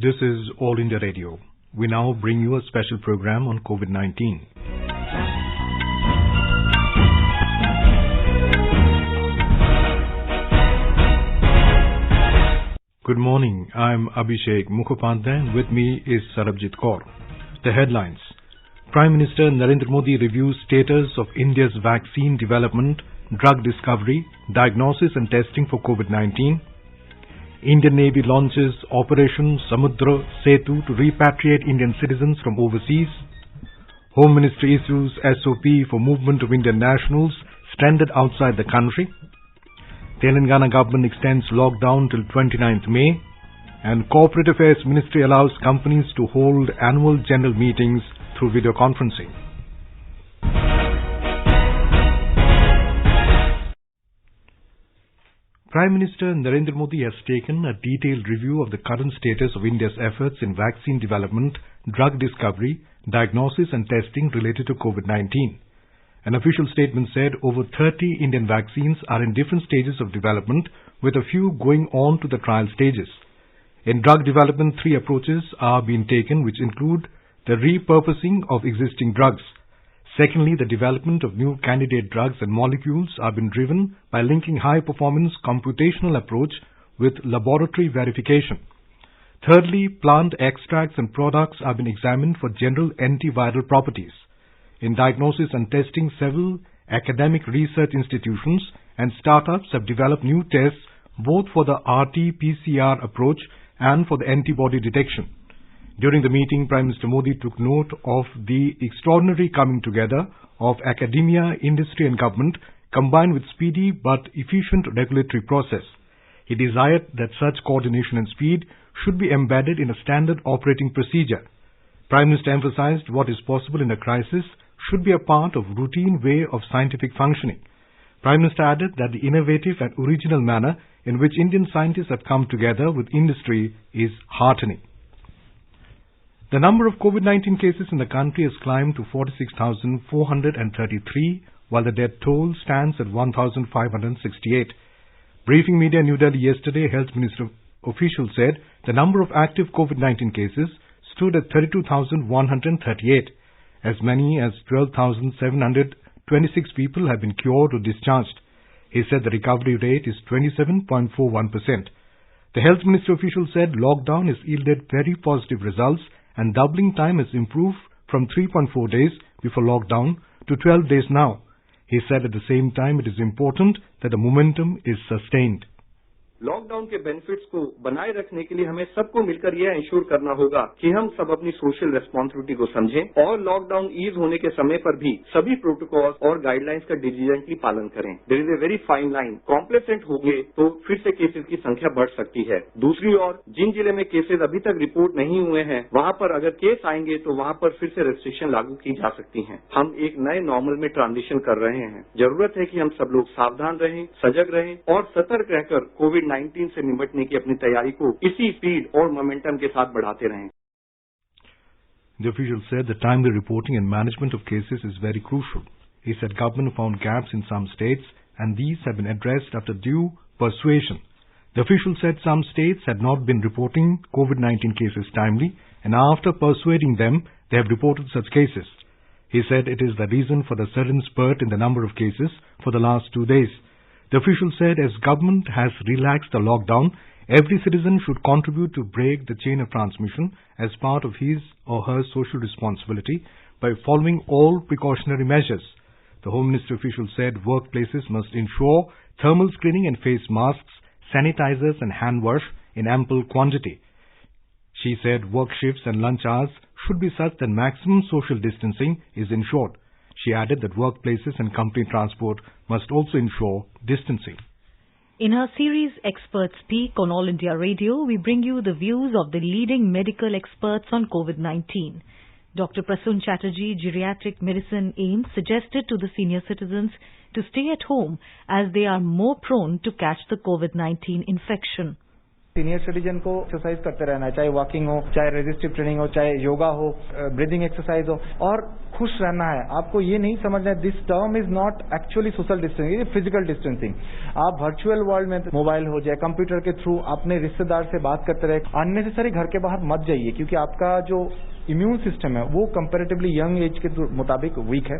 This is All India Radio. We now bring you a special program on COVID-19. Good morning. I'm Abhishek Mukhopadhyay and with me is Sarabjit Kaur. The headlines. Prime Minister Narendra Modi reviews status of India's vaccine development, drug discovery, diagnosis and testing for COVID-19. Indian Navy launches Operation Samudra Setu to repatriate Indian citizens from overseas. Home Ministry issues SOP for movement of Indian nationals stranded outside the country. Telangana government extends lockdown till 29th May. And Corporate Affairs Ministry allows companies to hold annual general meetings through video conferencing. Prime Minister Narendra Modi has taken a detailed review of the current status of India's efforts in vaccine development, drug discovery, diagnosis and testing related to COVID-19. An official statement said over 30 Indian vaccines are in different stages of development, with a few going on to the trial stages. In drug development, 3 approaches are being taken, which include the repurposing of existing drugs. Secondly, the development of new candidate drugs and molecules are being driven by linking high-performance computational approach with laboratory verification. Thirdly, plant extracts and products are being examined for general antiviral properties. In diagnosis and testing, several academic research institutions and startups have developed new tests both for the RT-PCR approach and for the antibody detection. During the meeting, Prime Minister Modi took note of the extraordinary coming together of academia, industry and government combined with speedy but efficient regulatory process. He desired that such coordination and speed should be embedded in a standard operating procedure. Prime Minister emphasized what is possible in a crisis should be a part of routine way of scientific functioning. Prime Minister added that the innovative and original manner in which Indian scientists have come together with industry is heartening. The number of COVID-19 cases in the country has climbed to 46,433, while the death toll stands at 1,568. Briefing media in New Delhi yesterday, Health Minister officials said the number of active COVID-19 cases stood at 32,138. As many as 12,726 people have been cured or discharged. He said the recovery rate is 27.41%. The Health Minister official said lockdown has yielded very positive results and doubling time has improved from 3.4 days before lockdown to 12 days now. He said at the same time it is important that the momentum is sustained. Lockdown के benefits को बनाए रखने के लिए हमें सबको मिलकर यह इंश्योर करना होगा कि हम सब अपनी सोशल रेस्पॉन्सिबिलिटी को समझें और लॉकडाउन ईज होने के समय पर भी सभी प्रोटोकॉल्स और गाइडलाइंस का डिलीजेंटली पालन करें. There is a very fine line. Complacent होंगे तो फिर से केसेस की संख्या बढ़ सकती है. दूसरी ओर जिन जिले में केसेस अभी तक रिपोर्ट नहीं हुए हैं वहां पर अगर केस आएंगे तो वहां पर फिर से रेस्ट्रिक्शन लागू की जा सकती हैं. हम एक नए नॉर्मल में ट्रांजिशन कर रहे हैं. जरूरत है कि हम सब लोग सावधान रहें, सजग रहें और सतर्क रहकर कोविड-19 से निपटने की अपनी तैयारी को इसी स्पीड और मोमेंटम के साथ बढ़ाते रहें. The official said the timely reporting and management of cases is very crucial. He said government found gaps in some states and these have been addressed after due persuasion. The official said some states had not been reporting COVID-19 cases timely and after persuading them, they have reported such cases. He said it is the reason for the sudden spurt in the number of cases for the last 2 days. The official said as government has relaxed the lockdown, every citizen should contribute to break the chain of transmission as part of his or her social responsibility by following all precautionary measures. The Home Ministry official said workplaces must ensure thermal screening and face masks, sanitizers and hand wash in ample quantity. She said work shifts and lunch hours should be such that maximum social distancing is ensured. She added that workplaces and company transport must also ensure distancing. In her series Experts Speak on All India Radio, we bring you the views of the leading medical experts on COVID-19. Dr. Prasun Chatterjee, Geriatric Medicine AIMS, suggested to the senior citizens to stay at home as they are more prone to catch the COVID-19 infection. Senior citizen को exercise करते रहना है, चाहे walking हो, चाहे resistive training हो, चाहे योगा हो, ब्रीदिंग एक्सरसाइज हो और खुश रहना है, आपको ये नहीं समझना है this term is not actually social distancing, ये फिजिकल डिस्टेंसिंग। आप वर्चुअल वर्ल्ड में मोबाइल हो जाए, कंप्यूटर के थ्रू अपने रिश्तेदार से बात करते रहे, अननेसेसरी घर के बाहर मत जाइए, क्योंकि आपका जो इम्यून सिस्टम है वो कंपैरेटिवली यंग एज के मुताबिक वीक है।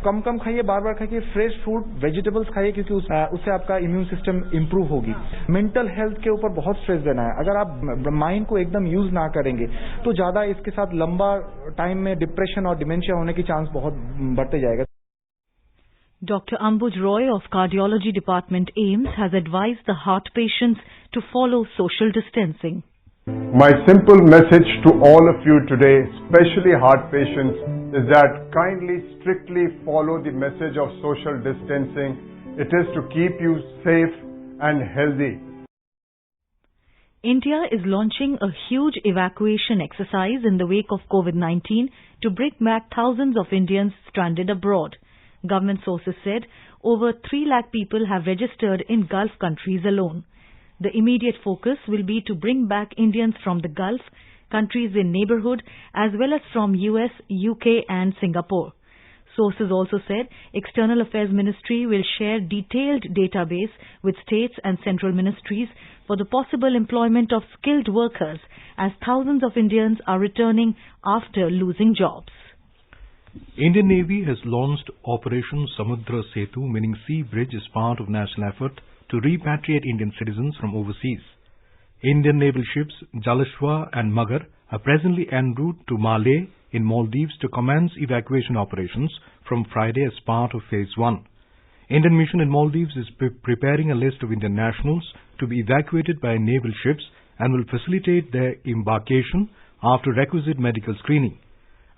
कम कम खाइए, बार बार खाइए, फ्रेश फूड वेजिटेबल्स खाइए, क्योंकि उससे आपका इम्यून सिस्टम इंप्रूव होगी। मेंटल हेल्थ के ऊपर बहुत स्ट्रेस देना है। अगर आप माइंड को एकदम यूज ना करेंगे तो ज्यादा इसके साथ लंबा टाइम में डिप्रेशन और डिमेंशिया होने की चांस बहुत बढ़ते जाएगा। Dr. Ambuj Roy of Cardiology Department AIIMS has advised the heart patients to follow social distancing. My simple message to all of you today, especially heart patients, is that kindly strictly follow the message of social distancing. It is to keep you safe and healthy. India is launching a huge evacuation exercise in the wake of COVID-19 to bring back thousands of Indians stranded abroad. Government sources said over 3 lakh people have registered in Gulf countries alone. The immediate focus will be to bring back Indians from the Gulf, countries in neighborhood, as well as from US, UK and Singapore. Sources also said External Affairs Ministry will share detailed database with states and central ministries for the possible employment of skilled workers, as thousands of Indians are returning after losing jobs. Indian Navy has launched Operation Samudra Setu, meaning Sea Bridge, as part of national effort to repatriate Indian citizens from overseas. Indian naval ships Jalashwa and Magar are presently en route to Malé in Maldives to commence evacuation operations from Friday as part of Phase 1. Indian mission in Maldives is preparing a list of Indian nationals to be evacuated by naval ships and will facilitate their embarkation after requisite medical screening.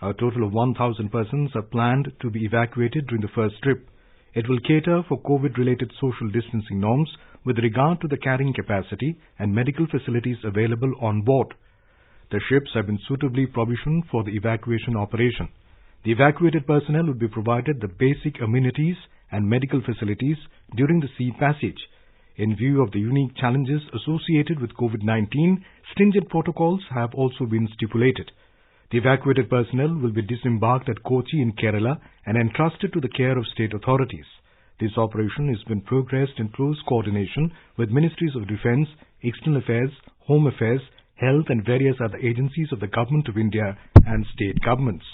A total of 1,000 persons are planned to be evacuated during the first trip. It will cater for COVID-related social distancing norms with regard to the carrying capacity and medical facilities available on board. The ships have been suitably provisioned for the evacuation operation. The evacuated personnel will be provided the basic amenities and medical facilities during the sea passage. In view of the unique challenges associated with COVID-19, stringent protocols have also been stipulated. The evacuated personnel will be disembarked at Kochi in Kerala and entrusted to the care of state authorities. This operation has been progressed in close coordination with Ministries of Defence, External Affairs, Home Affairs, Health and various other agencies of the Government of India and state governments.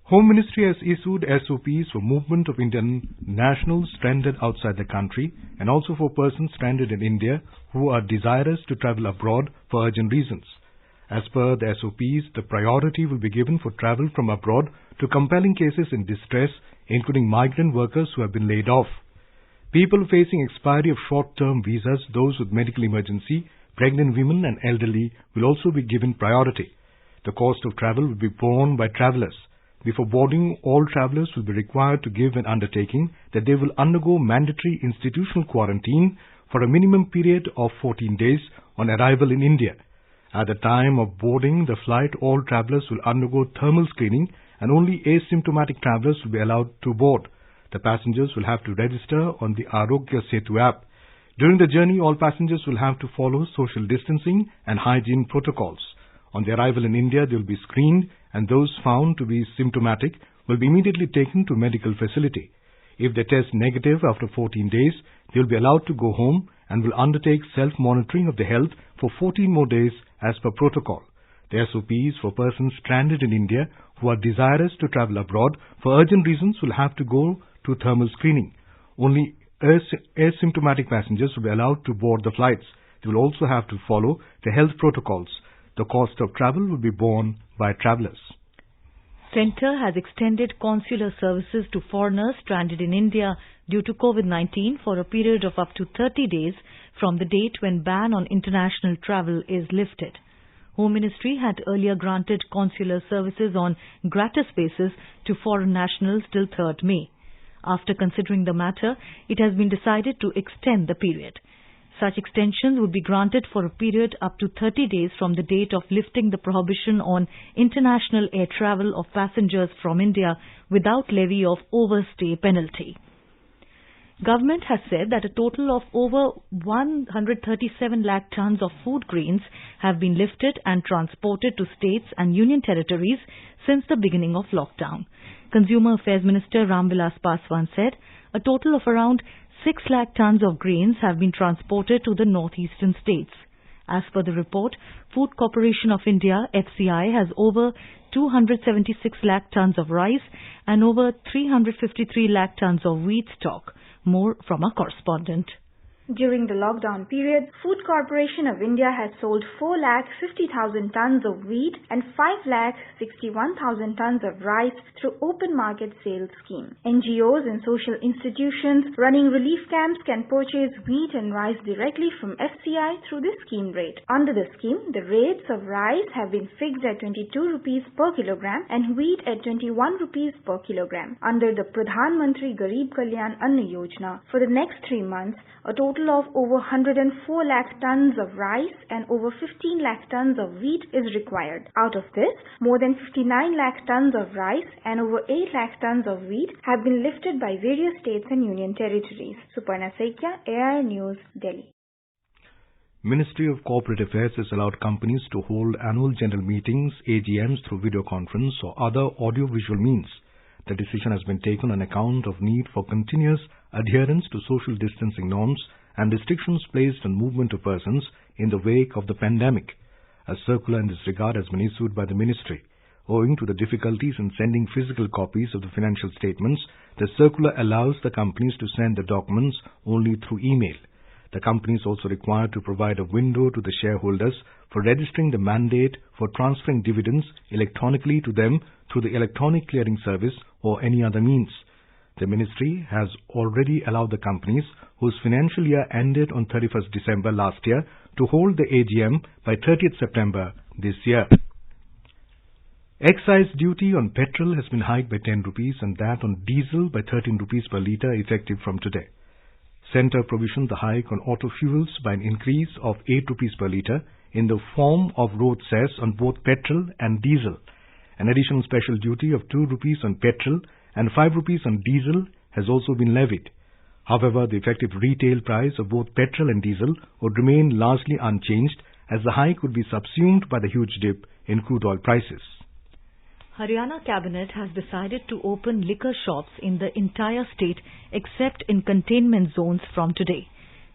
Home Ministry has issued SOPs for movement of Indian nationals stranded outside the country and also for persons stranded in India who are desirous to travel abroad for urgent reasons. As per the SOPs, the priority will be given for travel from abroad to compelling cases in distress, including migrant workers who have been laid off. People facing expiry of short-term visas, those with medical emergency, pregnant women and elderly will also be given priority. The cost of travel will be borne by travellers. Before boarding, all travellers will be required to give an undertaking that they will undergo mandatory institutional quarantine for a minimum period of 14 days on arrival in India. At the time of boarding the flight, all travellers will undergo thermal screening and only asymptomatic travellers will be allowed to board. The passengers will have to register on the Arogya Setu app. During the journey, all passengers will have to follow social distancing and hygiene protocols. On their arrival in India, they will be screened and those found to be symptomatic will be immediately taken to medical facility. If they test negative after 14 days, they will be allowed to go home and will undertake self-monitoring of their health for 14 more days as per protocol. The SOPs for persons stranded in India who are desirous to travel abroad for urgent reasons will have to go to thermal screening. Only asymptomatic passengers will be allowed to board the flights. They will also have to follow the health protocols. The cost of travel will be borne by travellers. Centre has extended consular services to foreigners stranded in India due to COVID-19 for a period of up to 30 days from the date when ban on international travel is lifted. Home Ministry had earlier granted consular services on gratis basis to foreign nationals till 3rd May. After considering the matter, it has been decided to extend the period. Such extensions would be granted for a period up to 30 days from the date of lifting the prohibition on international air travel of passengers from India without levy of overstay penalty. Government has said that a total of over 137 lakh tons of food grains have been lifted and transported to states and union territories since the beginning of lockdown. Consumer Affairs Minister Ramvilas Paswan said a total of around 6 lakh tons of grains have been transported to the northeastern states. As per the report, Food Corporation of India, FCI, has over 276 lakh tons of rice and over 353 lakh tons of wheat stock. More from our correspondent. During the lockdown period, Food Corporation of India has sold 4,50,000 tons of wheat and 5,61,000 tons of rice through open market sales scheme. NGOs and social institutions running relief camps can purchase wheat and rice directly from FCI through this scheme rate. Under the scheme, the rates of rice have been fixed at 22 rupees per kilogram and wheat at 21 rupees per kilogram. Under the Pradhan Mantri Garib Kalyan Anna Yojana, for the next 3 months, a total of over 104 lakh tons of rice and over 15 lakh tons of wheat is required. Out of this, more than 59 lakh tons of rice and over 8 lakh tons of wheat have been lifted by various states and union territories. Suparna Saikia, AIR News, Delhi. Ministry of Corporate Affairs has allowed companies to hold annual general meetings, AGMs, through video conference or other audio-visual means. The decision has been taken on account of need for continuous adherence to social distancing norms and restrictions placed on movement of persons in the wake of the pandemic. A circular in this regard has been issued by the ministry. Owing to the difficulties in sending physical copies of the financial statements, the circular allows the companies to send the documents only through email. The company is also required to provide a window to the shareholders for registering the mandate for transferring dividends electronically to them through the electronic clearing service or any other means. The ministry has already allowed the companies whose financial year ended on 31st December last year to hold the AGM by 30th September this year. Excise duty on petrol has been hiked by 10 rupees and that on diesel by 13 rupees per litre effective from today. Centre provisioned the hike on auto fuels by an increase of 8 rupees per litre in the form of road cess on both petrol and diesel. An additional special duty of 2 rupees on petrol and 5 rupees on diesel has also been levied. However, the effective retail price of both petrol and diesel would remain largely unchanged as the hike would be subsumed by the huge dip in crude oil prices. Haryana Cabinet has decided to open liquor shops in the entire state except in containment zones from today.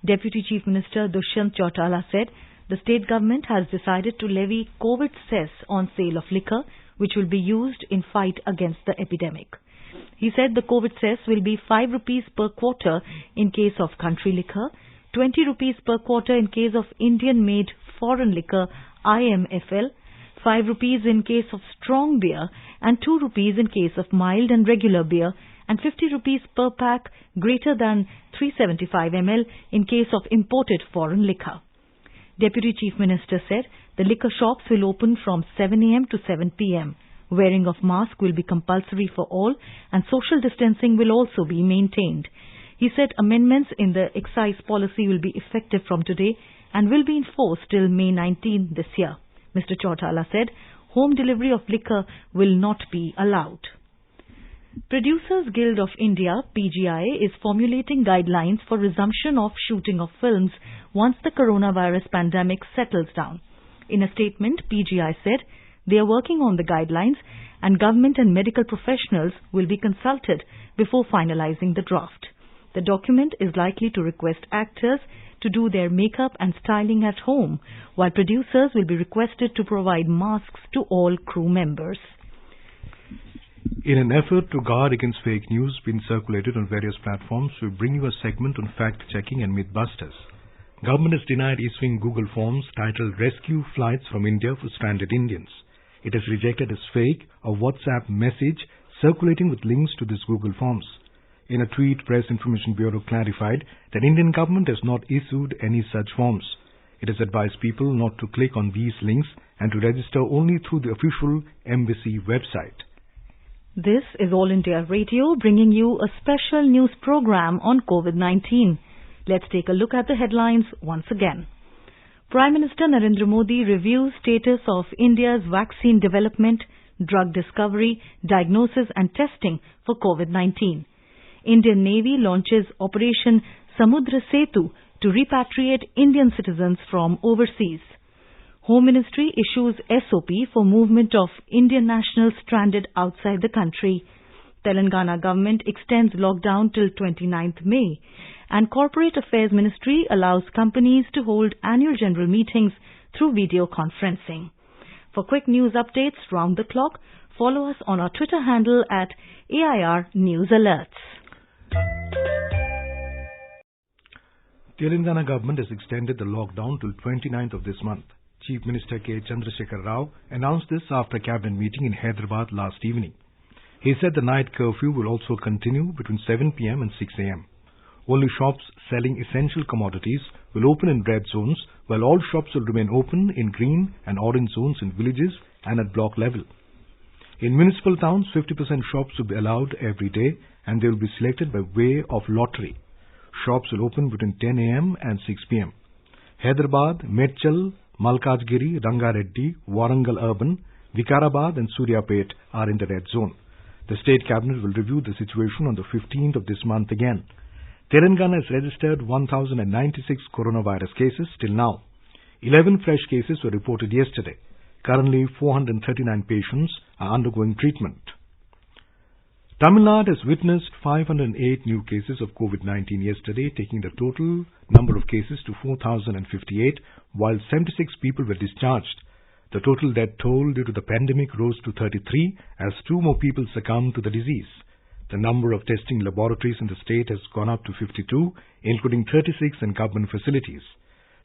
Deputy Chief Minister Dushyant Chautala said the state government has decided to levy COVID cess on sale of liquor, which will be used in fight against the epidemic. He said the COVID cess will be 5 rupees per quarter in case of country liquor, 20 rupees per quarter in case of Indian-made foreign liquor IMFL, 5 rupees in case of strong beer and 2 rupees in case of mild and regular beer and 50 rupees per pack greater than 375 ml in case of imported foreign liquor. Deputy Chief Minister said the liquor shops will open from 7 a.m. to 7 p.m. Wearing of mask will be compulsory for all and social distancing will also be maintained. He said amendments in the excise policy will be effective from today and will be enforced till May 19 this year. Mr. Chautala said home delivery of liquor will not be allowed. Producers Guild of India, PGI, is formulating guidelines for resumption of shooting of films once the coronavirus pandemic settles down. In a statement, PGI said they are working on the guidelines and government and medical professionals will be consulted before finalizing the draft. The document is likely to request actors to do their makeup and styling at home, while producers will be requested to provide masks to all crew members. In an effort to guard against fake news being circulated on various platforms, we bring you a segment on fact-checking and mythbusters. Government has denied issuing Google Forms titled Rescue Flights from India for Stranded Indians. It has rejected as fake a WhatsApp message circulating with links to this Google Forms. In a tweet, Press Information Bureau clarified that Indian government has not issued any such forms. It has advised people not to click on these links and to register only through the official embassy website. This is All India Radio bringing you a special news program on COVID-19. Let's take a look at the headlines once again. Prime Minister Narendra Modi reviews status of India's vaccine development, drug discovery, diagnosis and testing for COVID-19. Indian Navy launches Operation Samudra Setu to repatriate Indian citizens from overseas. Home Ministry issues SOP for movement of Indian nationals stranded outside the country. Telangana government extends lockdown till 29th May. And Corporate Affairs Ministry allows companies to hold annual general meetings through video conferencing. For quick news updates round the clock, follow us on our Twitter handle at AIR News Alerts. Telangana government has extended the lockdown till 29th of this month. Chief Minister K. Chandrasekhar Rao announced this after a cabinet meeting in Hyderabad last evening. He said the night curfew will also continue between 7 p.m. and 6 a.m. Only shops selling essential commodities will open in red zones, while all shops will remain open in green and orange zones in villages and at block level. In municipal towns, 50% shops will be allowed every day and they will be selected by way of lottery. Shops will open between 10 a.m. and 6 p.m. Hyderabad, Medchal, Malkajgiri, Rangareddy, Warangal Urban, Vikarabad and Suryapet are in the red zone. The State Cabinet will review the situation on the 15th of this month again. Telangana has registered 1,096 coronavirus cases till now. 11 fresh cases were reported yesterday. Currently, 439 patients are undergoing treatment. Tamil Nadu has witnessed 508 new cases of COVID-19 yesterday, taking the total number of cases to 4,058, while 76 people were discharged. The total death toll due to the pandemic rose to 33 as 2 more people succumbed to the disease. The number of testing laboratories in the state has gone up to 52, including 36 in government facilities.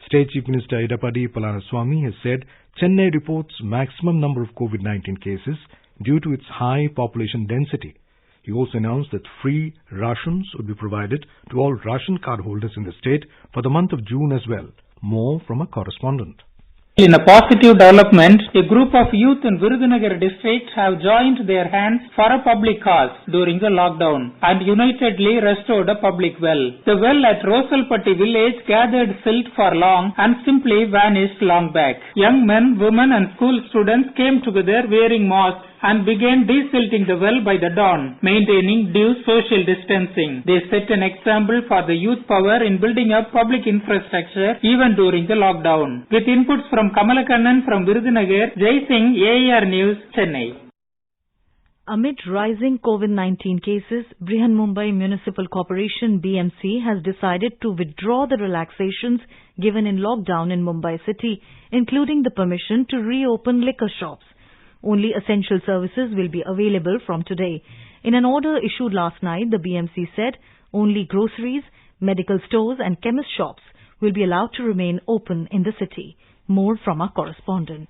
State Chief Minister Edappadi Palaniswamy has said Chennai reports maximum number of COVID-19 cases due to its high population density. He also announced that free rations would be provided to all ration card holders in the state for the month of June as well. More from a correspondent. In a positive development, a group of youth in Virudhunagar district have joined their hands for a public cause during the lockdown and unitedly restored a public well. The well at Rosalpatti village gathered silt for long and simply vanished long back. Young men, women and school students came together wearing masks and began desilting the well by the dawn, maintaining due social distancing. They set an example for the youth power in building up public infrastructure even during the lockdown. With inputs from Kamalakannan from Virudhunagar, Jai Singh, AIR News, Chennai. Amid rising COVID-19 cases, Brihanmumbai Municipal Corporation BMC has decided to withdraw the relaxations given in lockdown in Mumbai city, including the permission to reopen liquor shops. Only essential services will be available from today. In an order issued last night, the BMC said only groceries, medical stores and chemist shops will be allowed to remain open in the city. More from our correspondent.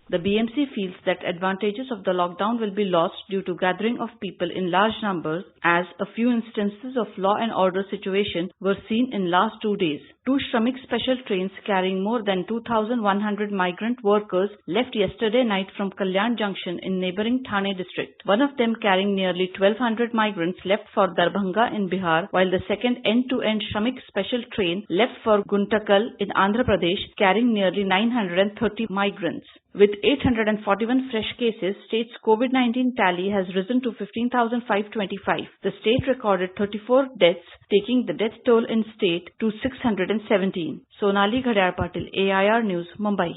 The BMC feels that advantages of the lockdown will be lost due to gathering of people in large numbers, as a few instances of law and order situation were seen in last 2 days. 2 Shramik special trains carrying more than 2,100 migrant workers left yesterday night from Kalyan Junction in neighbouring Thane district. One of them carrying nearly 1,200 migrants left for Darbhanga in Bihar, while the second end-to-end Shramik special train left for Guntakal in Andhra Pradesh carrying nearly 930 migrants. With 841 fresh cases, state's COVID-19 tally has risen to 15,525. The state recorded 34 deaths, taking the death toll in state to 617. Sonali Ghadiyar Patil, AIR News, Mumbai.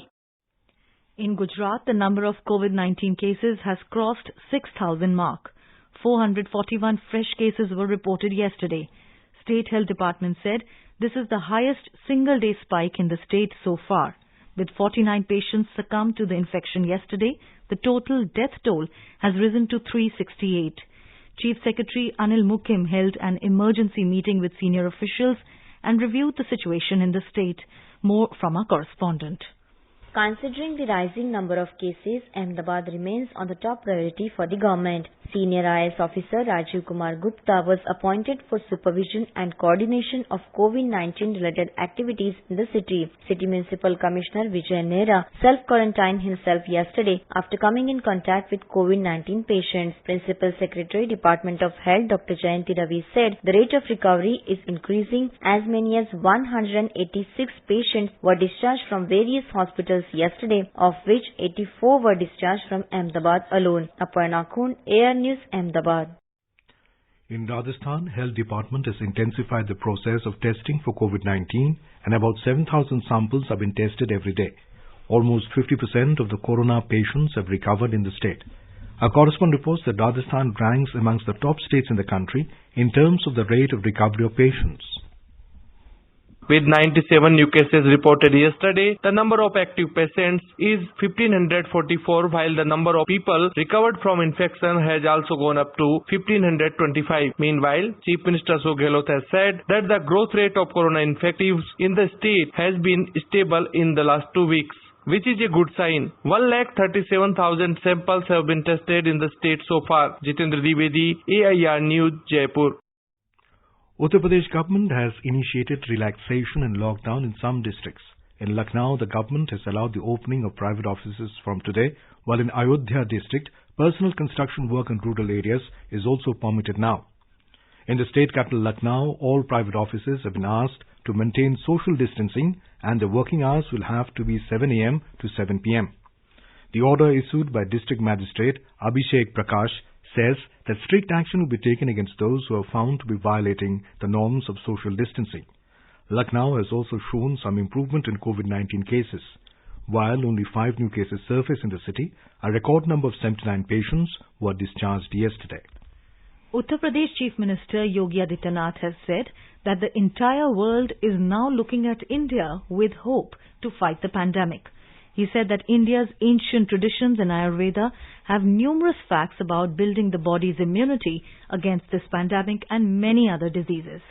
In Gujarat, the number of COVID-19 cases has crossed 6,000 mark. 441 fresh cases were reported yesterday. State Health Department said this is the highest single-day spike in the state so far. With 49 patients succumbed to the infection yesterday, the total death toll has risen to 368. Chief Secretary Anil Mukim held an emergency meeting with senior officials and reviewed the situation in the state. More from our correspondent. Considering the rising number of cases, Ahmedabad remains on the top priority for the government. Senior IAS officer Rajiv Kumar Gupta was appointed for supervision and coordination of COVID-19 related activities in the city. City Municipal Commissioner Vijay Nehra self-quarantined himself yesterday after coming in contact with COVID-19 patients. Principal Secretary Department of Health Dr. Jayanti Ravi said the rate of recovery is increasing. As many as 186 patients were discharged from various hospitals yesterday, of which 84 were discharged from Ahmedabad alone. Aparna Khun, AIR News, Ahmedabad. In Rajasthan, Health Department has intensified the process of testing for COVID-19 and about 7,000 samples have been tested every day. Almost 50% of the corona patients have recovered in the state. Our correspondent reports that Rajasthan ranks amongst the top states in the country in terms of the rate of recovery of patients. With 97 new cases reported yesterday, the number of active patients is 1,544, while the number of people recovered from infection has also gone up to 1,525. Meanwhile, Chief Minister Ashok Gehlot has said that the growth rate of corona infectives in the state has been stable in the last 2 weeks, which is a good sign. 1,37,000 samples have been tested in the state so far. Jitendra Dwivedi, AIR News, Jaipur. Uttar Pradesh government has initiated relaxation and lockdown in some districts. In Lucknow, the government has allowed the opening of private offices from today, while in Ayodhya district, personal construction work in rural areas is also permitted now. In the state capital Lucknow, all private offices have been asked to maintain social distancing and the working hours will have to be 7 a.m. to 7 p.m. The order issued by District Magistrate Abhishek Prakash says that strict action will be taken against those who are found to be violating the norms of social distancing. Lucknow has also shown some improvement in COVID-19 cases. While only 5 new cases surfaced in the city, a record number of 79 patients were discharged yesterday. Uttar Pradesh Chief Minister Yogi Adityanath has said that the entire world is now looking at India with hope to fight the pandemic. He said that India's ancient traditions and Ayurveda have numerous facts about building the body's immunity against this pandemic and many other diseases.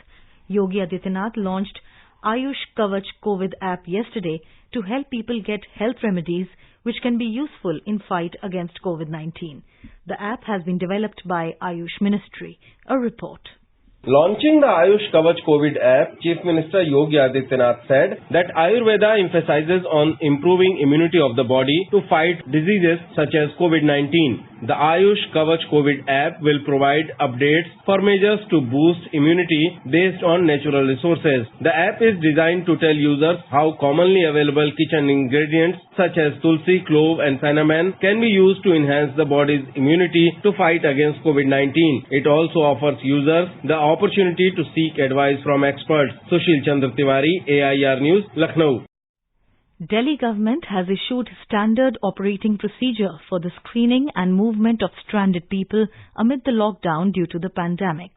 Yogi Adityanath launched Ayush Kavach COVID app yesterday to help people get health remedies which can be useful in fight against COVID-19. The app has been developed by Ayush Ministry. A report. Launching the Ayush Kavach COVID app, Chief Minister Yogi Adityanath said that Ayurveda emphasizes on improving immunity of the body to fight diseases such as COVID-19. The Ayush Kavach COVID app will provide updates for measures to boost immunity based on natural resources. The app is designed to tell users how commonly available kitchen ingredients such as tulsi, clove and cinnamon can be used to enhance the body's immunity to fight against COVID-19. It also offers users the opportunity to seek advice from experts. Sushil Chandra Tiwari, AIR News, Lucknow. Delhi government has issued standard operating procedure for the screening and movement of stranded people amid the lockdown due to the pandemic.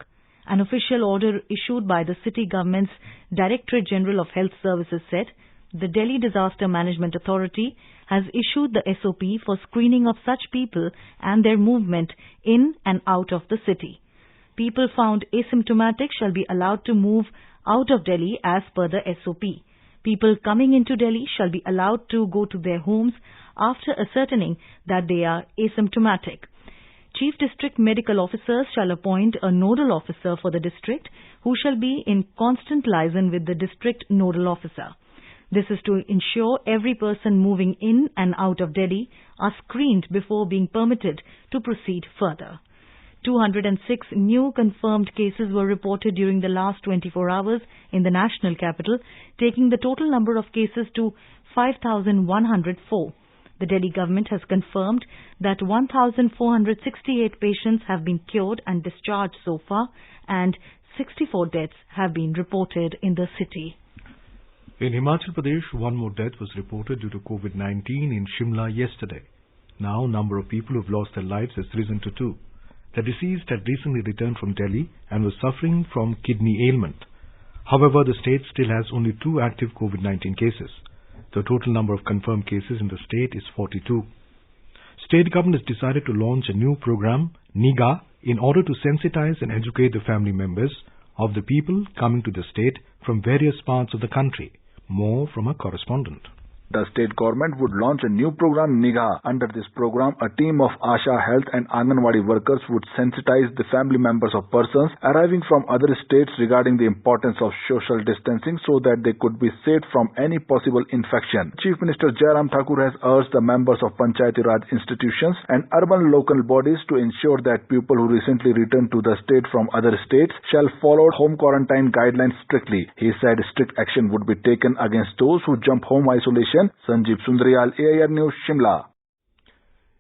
An official order issued by the city government's Directorate General of Health Services said the Delhi Disaster Management Authority has issued the SOP for screening of such people and their movement in and out of the city. People found asymptomatic shall be allowed to move out of Delhi as per the SOP. People coming into Delhi shall be allowed to go to their homes after ascertaining that they are asymptomatic. Chief District Medical Officers shall appoint a nodal officer for the district who shall be in constant liaison with the district nodal officer. This is to ensure every person moving in and out of Delhi are screened before being permitted to proceed further. 206 new confirmed cases were reported during the last 24 hours in the national capital, taking the total number of cases to 5,104. The Delhi government has confirmed that 1,468 patients have been cured and discharged so far, and 64 deaths have been reported in the city. In Himachal Pradesh, one more death was reported due to COVID-19 in Shimla yesterday. Now, number of people who have lost their lives has risen to 2. The deceased had recently returned from Delhi and was suffering from kidney ailment. However, the state still has only 2 active COVID-19 cases. The total number of confirmed cases in the state is 42. State government has decided to launch a new program, NIGA, in order to sensitize and educate the family members of the people coming to the state from various parts of the country. More from a correspondent. The state government would launch a new program, NIGA. Under this program, a team of ASHA, health and Anganwadi workers would sensitize the family members of persons arriving from other states regarding the importance of social distancing so that they could be saved from any possible infection. Chief Minister Jairam Thakur has urged the members of Panchayati Raj institutions and urban local bodies to ensure that people who recently returned to the state from other states shall follow home quarantine guidelines strictly. He said strict action would be taken against those who jump home isolation. Sanjeev Sundaryal, AIR News, Shimla.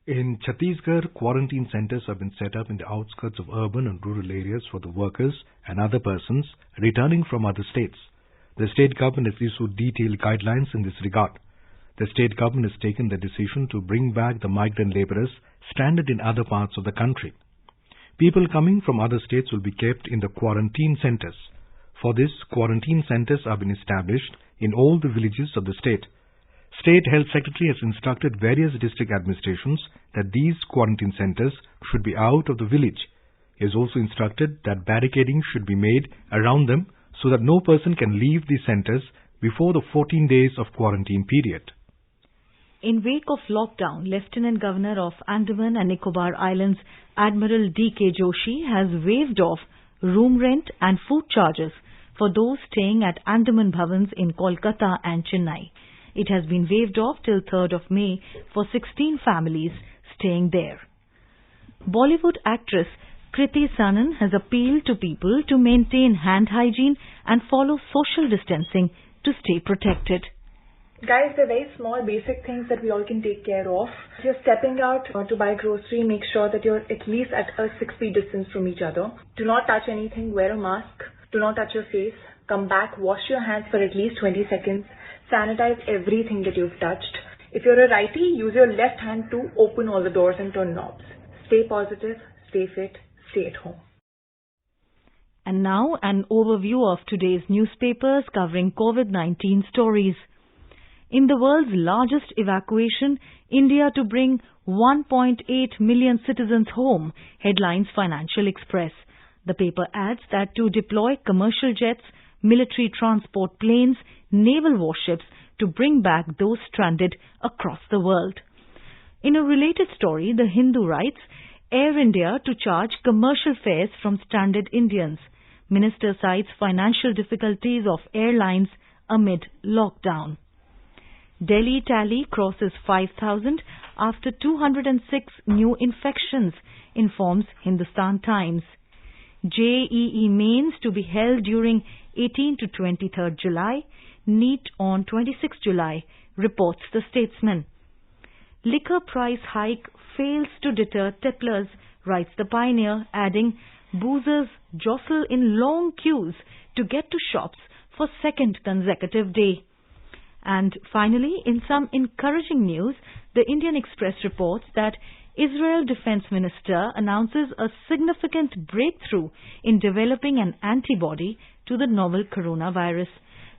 In Chhattisgarh, quarantine centers have been set up in the outskirts of urban and rural areas for the workers and other persons returning from other states. The state government has issued detailed guidelines in this regard. The state government has taken the decision to bring back the migrant laborers stranded in other parts of the country. People coming from other states will be kept in the quarantine centers. For this, quarantine centers have been established in all the villages of the state. State Health Secretary has instructed various district administrations that these quarantine centers should be out of the village. He has also instructed that barricading should be made around them so that no person can leave these centers before the 14 days of quarantine period. In wake of lockdown, Lieutenant Governor of Andaman and Nicobar Islands, Admiral D.K. Joshi, has waived off room rent and food charges for those staying at Andaman Bhavans in Kolkata and Chennai. It has been waived off till 3rd of May for 16 families staying there. Bollywood actress Kriti Sanon has appealed to people to maintain hand hygiene and follow social distancing to stay protected. Guys, they're very small basic things that we all can take care of. If you're stepping out to buy grocery, make sure that you're at least at a 6 feet distance from each other. Do not touch anything, wear a mask. Do not touch your face. Come back, wash your hands for at least 20 seconds. Sanitize everything that you've touched. If you're a righty, use your left hand to open all the doors and turn knobs. Stay positive, stay fit, stay at home. And now an overview of today's newspapers covering COVID-19 stories. In the world's largest evacuation, India to bring 1.8 million citizens home, headlines Financial Express. The paper adds that to deploy commercial jets, military transport planes, naval warships to bring back those stranded across the world. In a related story, The Hindu writes, Air India to charge commercial fares from stranded Indians. Minister cites financial difficulties of airlines amid lockdown. Delhi tally crosses 5,000 after 206 new infections, informs Hindustan Times. JEE mains to be held during 18 to 23rd July, NEET on 26 July, reports The Statesman. Liquor price hike fails to deter tipplers, writes The Pioneer, adding, boozers jostle in long queues to get to shops for second consecutive day. And finally, in some encouraging news, the Indian Express reports that Israel Defense Minister announces a significant breakthrough in developing an antibody to the novel coronavirus.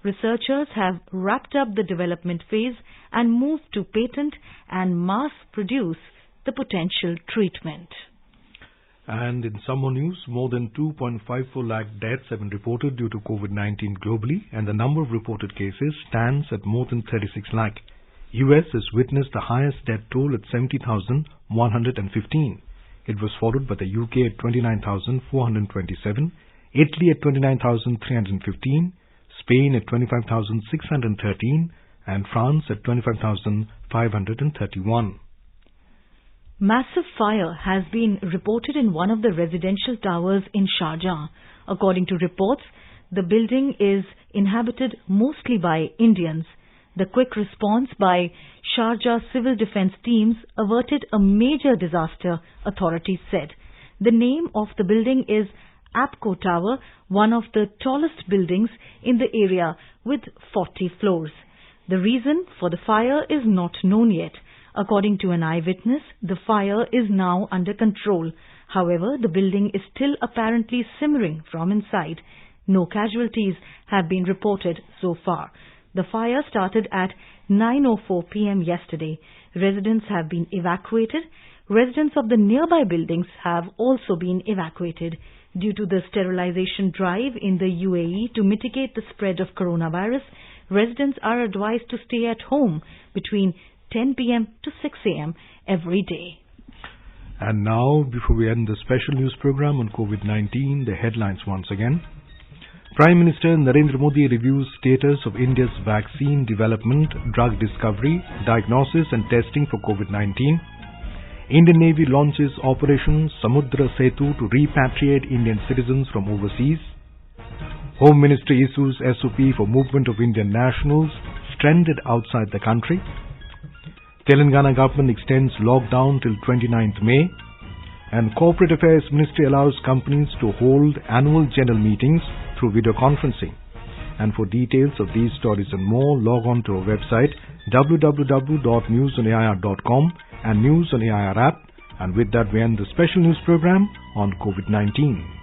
Researchers have wrapped up the development phase and moved to patent and mass produce the potential treatment. And in some more news, more than 2.54 lakh deaths have been reported due to COVID-19 globally, and the number of reported cases stands at more than 36 lakh. US has witnessed the highest death toll at 70,115. It was followed by the UK at 29,427, Italy at 29,315, Spain at 25,613, and France at 25,531. Massive fire has been reported in one of the residential towers in Sharjah. According to reports, the building is inhabited mostly by Indians. The quick response by Sharjah civil defense teams averted a major disaster, authorities said. The name of the building is APCO Tower, one of the tallest buildings in the area with 40 floors. The reason for the fire is not known yet. According to an eyewitness, the fire is now under control. However, the building is still apparently simmering from inside. No casualties have been reported so far. The fire started at 9:04 p.m. yesterday. Residents have been evacuated. Residents of the nearby buildings have also been evacuated. Due to the sterilization drive in the UAE to mitigate the spread of coronavirus, residents are advised to stay at home between 10 p.m. to 6 a.m. every day. And now, before we end the special news program on COVID-19, the headlines once again. Prime Minister Narendra Modi reviews status of India's vaccine development, drug discovery, diagnosis and testing for COVID-19. Indian Navy launches Operation Samudra Setu to repatriate Indian citizens from overseas. Home Ministry issues SOP for movement of Indian nationals stranded outside the country. Telangana government extends lockdown till 29th May. And Corporate Affairs Ministry allows companies to hold annual general meetings through video conferencing. And for details of these stories and more, log on to our website www.newsonair.com and News on AIR app. And with that, we end the special news program on COVID-19.